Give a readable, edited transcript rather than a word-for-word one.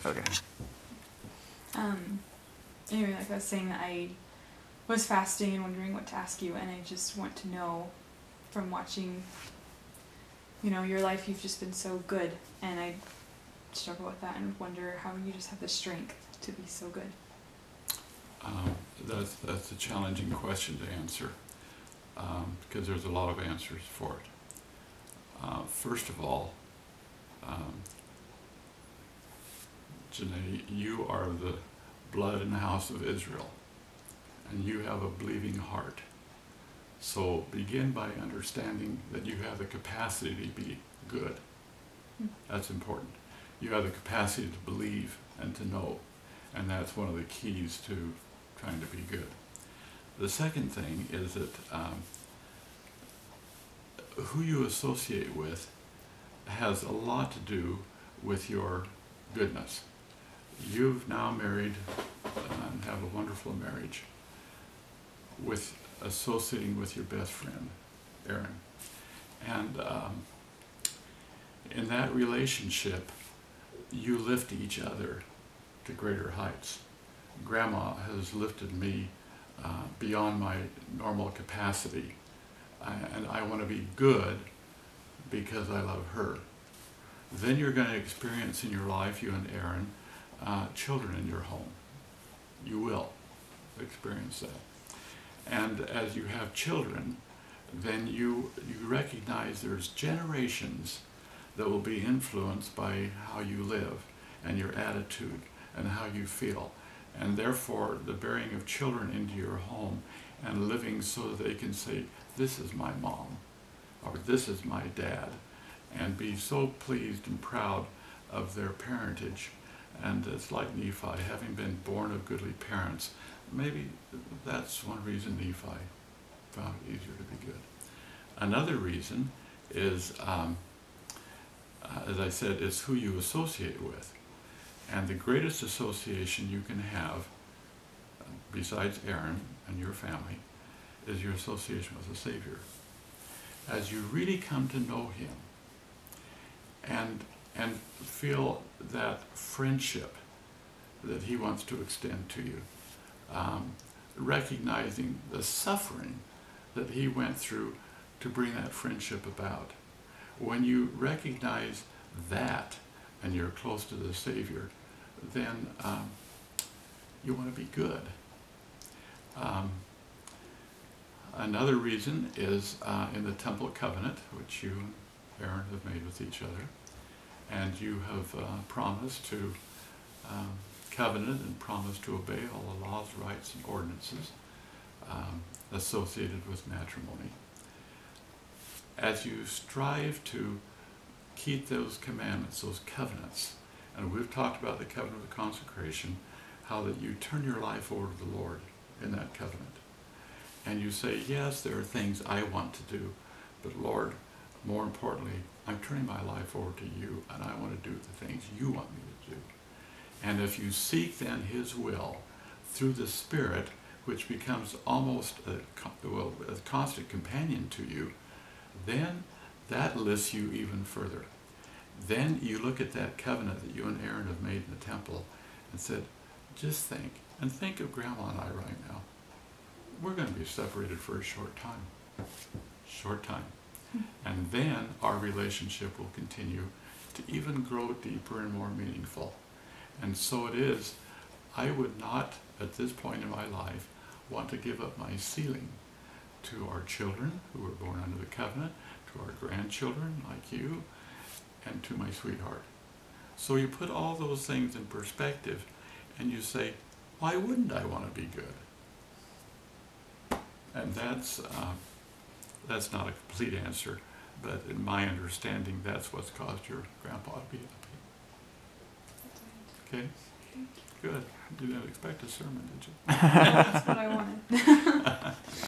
Okay. Anyway, like I was saying, I was fasting and wondering what to ask you, and I just want to know, from watching, your life, you've just been so good, and I struggle with that and wonder how you just have the strength to be so good. That's a challenging question to answer, because there's a lot of answers for it. First of all, Janae, you are the blood in the house of Israel, and you have a believing heart. So begin by understanding that you have the capacity to be good. That's important. You have the capacity to believe and to know, and that's one of the keys to trying to be good. The second thing is that who you associate with has a lot to do with your goodness. You've now married and have a wonderful marriage with associating with your best friend, Aaron. And in that relationship, you lift each other to greater heights. Grandma has lifted me beyond my normal capacity, and I want to be good because I love her. Then you're going to experience in your life, you and Aaron, children in your home. You will experience that. And as you have children, then you recognize there's generations that will be influenced by how you live and your attitude and how you feel. And therefore, the bearing of children into your home and living so that they can say, this is my mom, or this is my dad, and be so pleased and proud of their parentage. And it's like Nephi, having been born of goodly parents. Maybe that's one reason Nephi found it easier to be good. Another reason is, as I said, is who you associate with. And the greatest association you can have, besides Aaron and your family, is your association with the Savior. As you really come to know Him and feel that friendship that He wants to extend to you, recognizing the suffering that He went through to bring that friendship about. When you recognize that and you're close to the Savior, then you want to be good. Another reason is in the temple covenant, which you and Aaron have made with each other, and you have promised to covenant and promised to obey all the laws, rights, and ordinances associated with matrimony. As you strive to keep those commandments, those covenants, and we've talked about the covenant of consecration, how that you turn your life over to the Lord in that covenant. And you say, yes, there are things I want to do, but Lord, more importantly, I'm turning my life over to you, and I want to do the things you want me to do. And if you seek then His will through the Spirit, which becomes almost a constant companion to you, then that lifts you even further. Then you look at that covenant that you and Aaron have made in the temple and said, just think, and think of Grandma and I right now. We're going to be separated for a short time. Short time. And then our relationship will continue to even grow deeper and more meaningful. And so it is, I would not, at this point in my life, want to give up my ceiling to our children who were born under the covenant, to our grandchildren like you, and to my sweetheart. So you put all those things in perspective and you say, why wouldn't I want to be good? And that's not a complete answer, but in my understanding, that's what's caused your grandpa to be happy. Okay? Good. You didn't expect a sermon, did you? That's what I wanted.